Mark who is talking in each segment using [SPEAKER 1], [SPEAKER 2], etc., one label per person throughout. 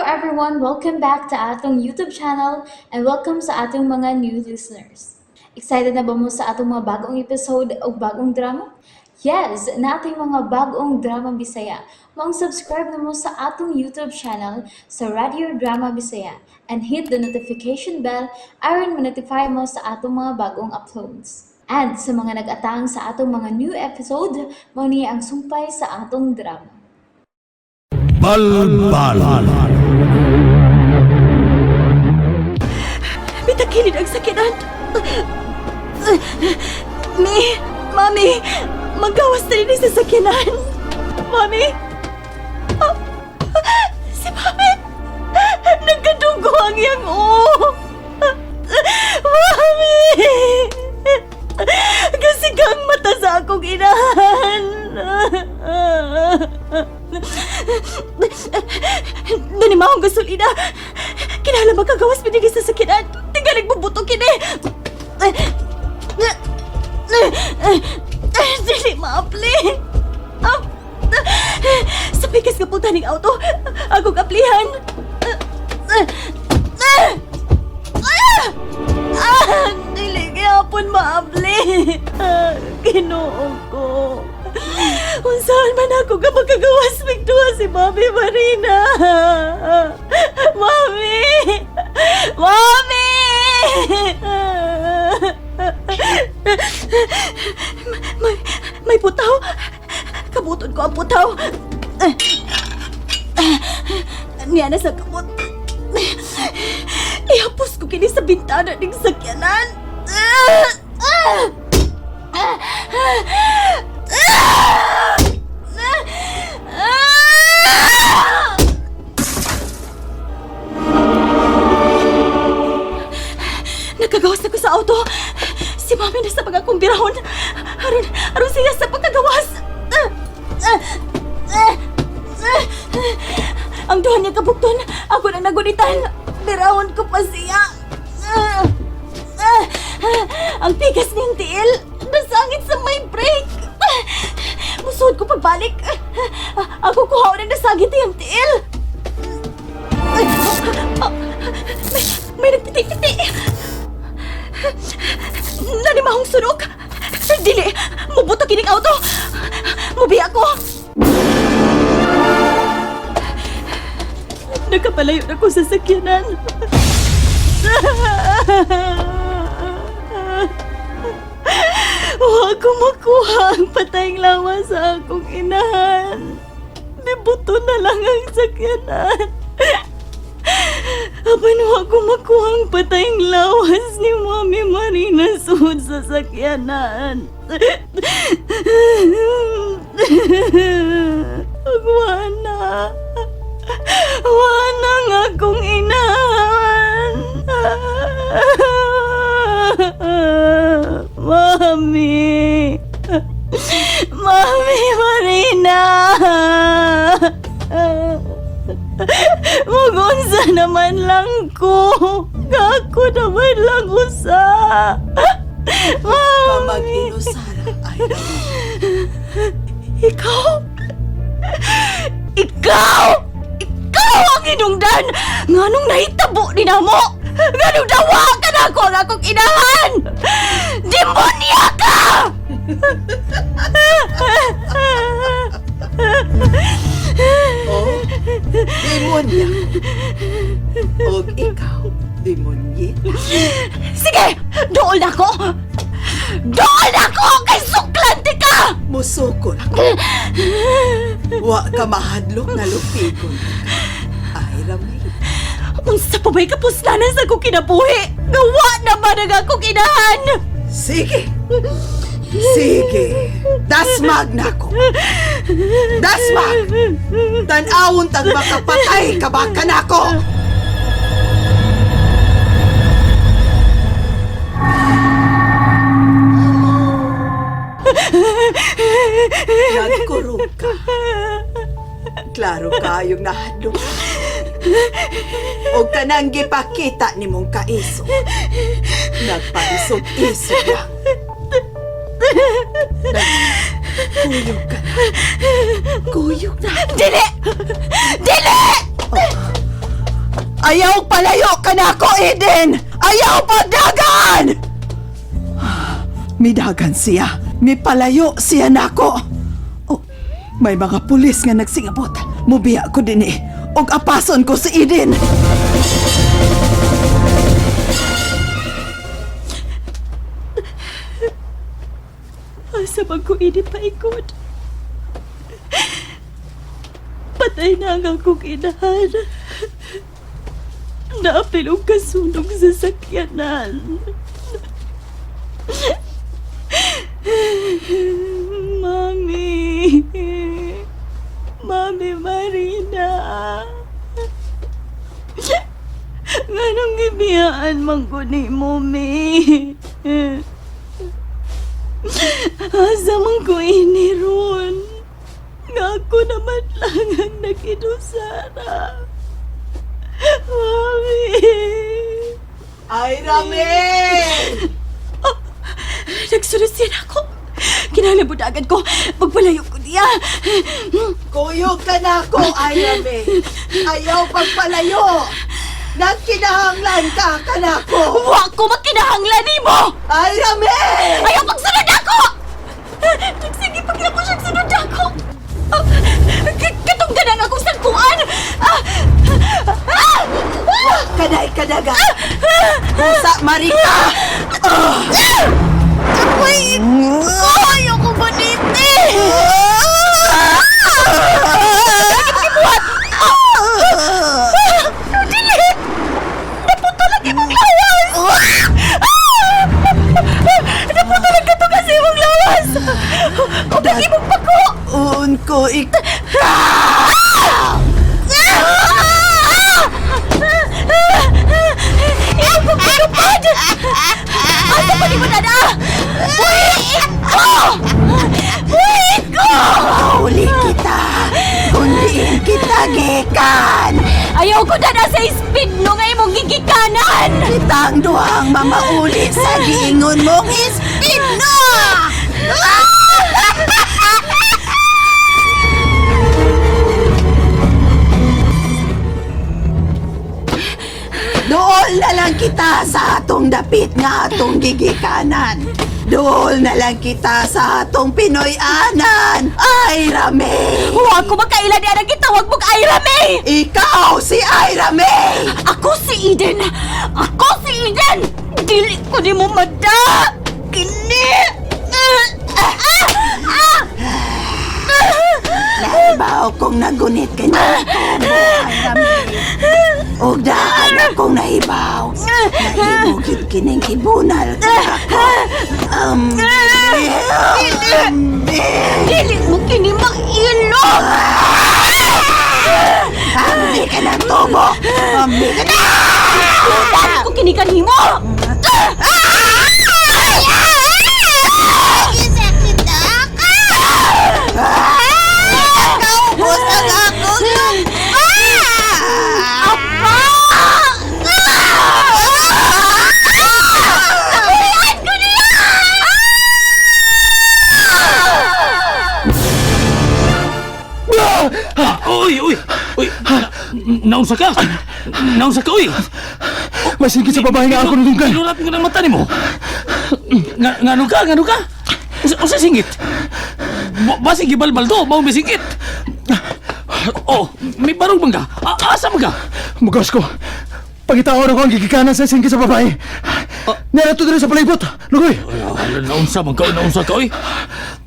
[SPEAKER 1] everyone! Welcome back to atong YouTube channel and welcome sa atong mga new listeners. Excited na ba mo sa atong mga bagong episode o bagong drama? Yes, na ating mga bagong drama Bisaya. Subscribe na mo sa atong YouTube channel sa Radio Drama Bisaya and hit the notification bell aron ma-notify mo sa atong mga bagong uploads. And sa mga nag-atang sa atong mga new episode, mo niya ang sumpay sa atong drama.
[SPEAKER 2] Balbal.
[SPEAKER 3] Bitakilid ang sakinan. Mami, magawas na rin sa sakinan. Mami? Si Mami! Nagkadugo ang iyang Mami! Kasi kang mata sa akong inahan. Dani mahong gasolina. Kinala magkagawas pinigis sa sakinan. Tinggalig bubuto kini. Dili maapli. Sa pikas ka punta ng auto, ako kaplihan. Dili gihapon maapli. Ginoo ko. Unsaon man ako ka magkagawas migduha si Mami Marina. Mami! Mami! May putaw. Kabuton ko ang putaw. Niya na sa kabut. Ihapos ko kini sa bintana ng sakyanan. Nagkagawas ako sa auto. Si Mami na sa pagkakumbirahon. Aron siya sa pagkagawas. Ang duha niya kabukton, ako na nagunitan. Birahon ko pa siya. Ang tigas niyang tiil, nasangit sa may brake. Musod ko pagbalik. Ako kuhaw na nasagit yung tiil. May nagtiti-titi. Nanimahong sunog. Dili, mubuto kining auto. Mubi ako. Nakapalayo na ko sa sakyanan. Huwag ko makuha ang patayang lawas sa akong inahan. Libuto na lang ang sakyanan. Apan huwag ko makuha ang patayang lawas ni Mami Marina suod sa sakyanan. Wala. Wala nga akong inahan. Mami! Mami Marina! Magunsa naman lang ko. Kako naman lang usa. Mami!
[SPEAKER 4] Sara, ay
[SPEAKER 3] Ikaw? Ikaw! Ikaw ang inungdan! Nganong nahitabo ni namo? Nganong dawa ka na ako ang akong inahan? Demonya ka!
[SPEAKER 4] Oh, demonya. O ikaw, demonye.
[SPEAKER 3] Sige! Dool na ko! Dool na ko! Kay suklante ka!
[SPEAKER 4] Musukol ako. Wa ka mahadlok nga lupigon. Ay, ramay.
[SPEAKER 3] Unsa pa ba'y kapuslanan sa akong kinabuhi? Gawa naman ang akong inahan!
[SPEAKER 4] Sige. Sige. Dasmag na ko. Dasmag! Tanawon tag makapatay ka ba ka na ko? Nagkurog ka. Klaro kayong nahadlok. O kanang gipakita ni mong kaiso. Nagpaisog-isog lang. Kuyog ka na. Kuyog na.
[SPEAKER 3] Dili! Dili!
[SPEAKER 4] Ayaw palayo ka na ako, Eden! Ayaw pagdagan! Midagan siya. May palayo siya na ako. Oh, may mga pulis nga nagsingabot. Mubiya ko din og apason ko si Eden.
[SPEAKER 3] Asa bang ko ini paikot? Patay na ang akong inahan. Naapil ang kasunog sa sakyanan. Mami. Mami Marina. Nganong gibiyaan man ko ni Mami? Asa man ko ini ron? Nga ako naman lang ang nakidusara. Mami!
[SPEAKER 4] Ay, Ramel!
[SPEAKER 3] Nagsunod siya ako. Kinalabudagan ko. Pagpalayo ko niya.
[SPEAKER 4] Kuyog ka na ako, ay, Ramel. Ayaw pagpalayo. Nagkinahanglan ka na ako.
[SPEAKER 3] Wa ko makinahanglan ni mo!
[SPEAKER 4] Ay, Ramel!
[SPEAKER 3] Ayaw pagsunod ako! Sige, paglabo siyang sunod ako. Katunggan ang akong sangkuan!
[SPEAKER 4] Kanay kadaga. Busa, Marika!
[SPEAKER 3] Ako'y... Ayaw ko maniti! Dili! Napunta lagi mong lawas! Napunta lang ka to kasi mong lawas! Kung lagi mong pako!
[SPEAKER 4] Un ko
[SPEAKER 3] Iyong kong pinupad! Asa pa ni mo dada? Buhiin ko! Buhiin ko!
[SPEAKER 4] Uli kita. Kundiin kita, gikan.
[SPEAKER 3] Ayaw ko dada sa speed no nga imong gigikanan!
[SPEAKER 4] Kitang duhang mamauli sa giingon mong ispin na! Dool na lang kita sa atong dapit nga atong gigikanan. Dool na lang kita sa atong Pinoy-anan. Ay, Rame!
[SPEAKER 3] Huwag ko magkaila di ang gitawag mong Ira May!
[SPEAKER 4] Ikaw si Ira May!
[SPEAKER 3] Ako si Eden! Ako si Eden! Dili ko di mo mada! Kini!
[SPEAKER 4] Naibaw kong nagunit ka niya mo, Ira May. Og daan akong nahibaw. Nahimugid kining kibunal ka ako.
[SPEAKER 3] Dili mo kini mag-ilog!
[SPEAKER 4] Ambi ka ng tubo! Ambi ka na!
[SPEAKER 3] Tutan ko kini kanimo!
[SPEAKER 4] Kaubos ang akong
[SPEAKER 3] Apa! Ulian ko niya!
[SPEAKER 2] Uy! Naunsa ka? Naunsa ka, uy!
[SPEAKER 5] Masingkit sa babae nga ako nulunggan.
[SPEAKER 2] Inulat ko ng mata ni mo. Ngano ka? Usa singit? Basig gibalbal to, mao bisingit. Oh, may barong bang ka? Asa man ka?
[SPEAKER 5] Mugas ko. Pagitawar ako ang gigikanan sa singkit sa babae. Narato din sa palibot. Lugoy!
[SPEAKER 2] Naunsa ka, uy!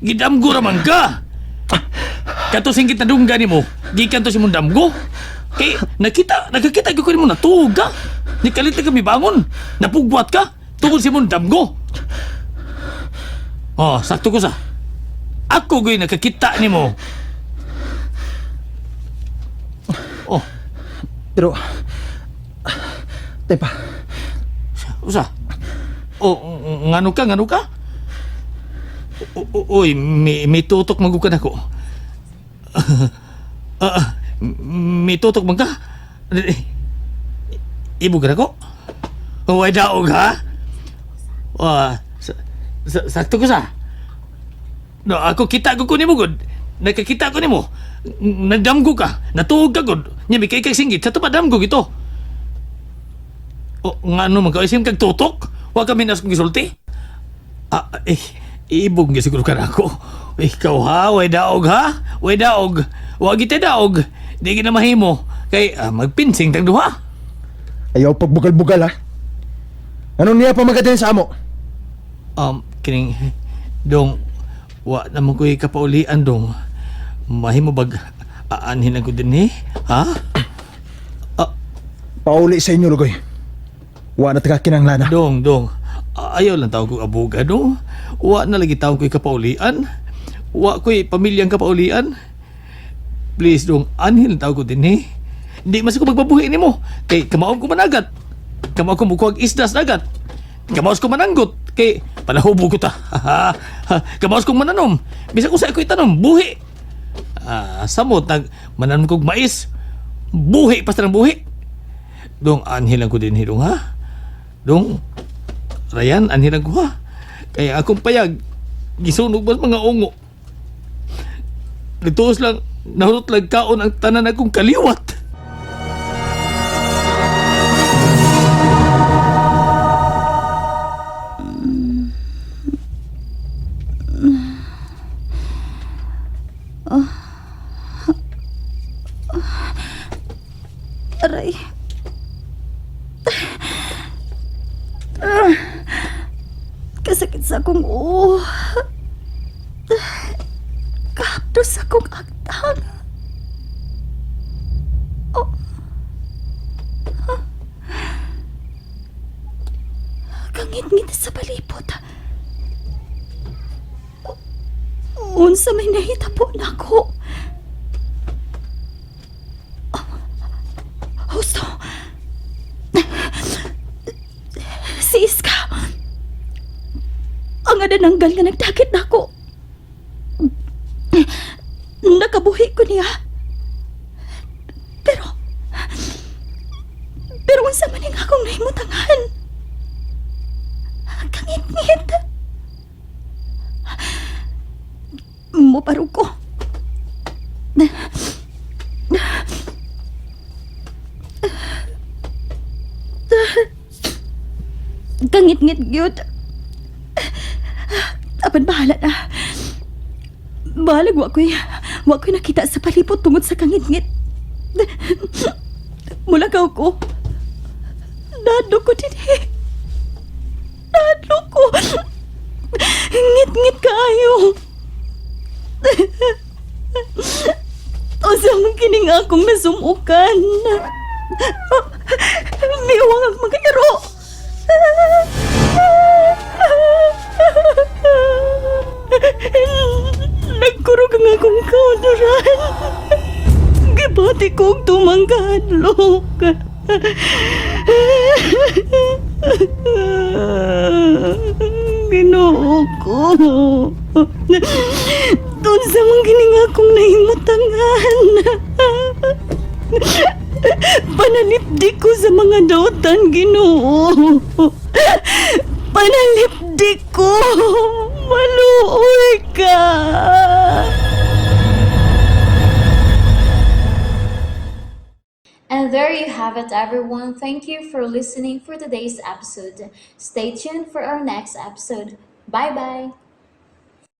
[SPEAKER 2] Gidamgo raman ka! Kato singkit na dungga ni mo, gikan to si mong damgo. Kay, nakakita ko ni mo natulog ka. Nikalit na kami bangon. Napugbuat ka. Tungkol si mong damgo. Oh, sakto ko sa. Ako go'y nakakita ni mo. Oh,
[SPEAKER 5] Pero... Tepa,
[SPEAKER 2] usa. Oh, ngano ka? Uy, may tutok magukan ako. May tutok man ka? Ibo ka na ko? Huwag daog ha? Sakto ko sa. No, ako kita ko ni mo god. Nakakita ko ni mo. Nadamgo ka. Natuog ka god. Nya may kay singgit. Sa tupa damgo ito. O, nga ano man ka, isim kag tutok? Huwag kami nas kong gisulti? Ibog nga siguro ka na ako. Ikaw ha, way daog ha? Way daog. Huwag ite daog. Di ka na mahimo. Kay, magpinsing tang duha.
[SPEAKER 5] Ayaw pagbugal-bugal ha. Anong niya pa magatin sa amo?
[SPEAKER 2] Kining, dong, wa naman ko'y kapaulian dong. Mahimo bag, aanhin ako din eh, ha?
[SPEAKER 5] Pauli sa inyo, Lugoy. Wa na taga kinanglana.
[SPEAKER 2] Dong, ayaw lang tawag ko abogado. Wa na lagi tawag ko'y kapaulian. Wa ko'y pamilyang kapaulian. Please dong, anhin lang tawag ko din eh. Hindi mas ko magbabuhi ni mo. Kay kamaon ko managat. Kamaon ko mukuhag isdas nagat. Kamaos ko mananggot. Kay palahubo ko ta. Kamaos kong mananom. Bisa ko sa iko'y tanom, buhi. Samot, mananom kong mais. Buhi, basta ng buhi. Dong, anhilang ko din hirong ha. Dong, Ryan, anhilang ko ha. Kaya akong payag, gisunog ba mga ungo. Nituos lang, nahurot lang kaon ang tanan akong kaliwat.
[SPEAKER 3] Aray. Kasakit sa akong kahapdos sa akong agtang. Kangit-ngit sa palibot. Unsa may nahitabo na ako. Husto. Si Iska. Ang adananggal nga nagdakit na ako. Nakabuhi ko niya. Pero unsa man ang akong nahimutangan. Kangit-ngit. Muparog ko. Kangit-ngit gyud. Apan bahala na. Bahalag wa ko'y nakita sa palibot tungod sa kangit-ngit. Mulagaw ko. Nadlo ko din eh. Nadlo ko. Ngit-ngit kaayo. O sa mong kining akong nasumukan. Miwang ang mga iro. Nagkurog ang akong kauduran. Gibati ko ang tumanghadlok. Ginoo ko. Doon sa mga gining akong nahimutangan. Panalipdi ko sa mga dautan, Ginoo. Panalipdi ko. Maluoy ka.
[SPEAKER 1] And there you have it, everyone. Thank you for listening for today's episode. Stay tuned for our next episode. Bye bye.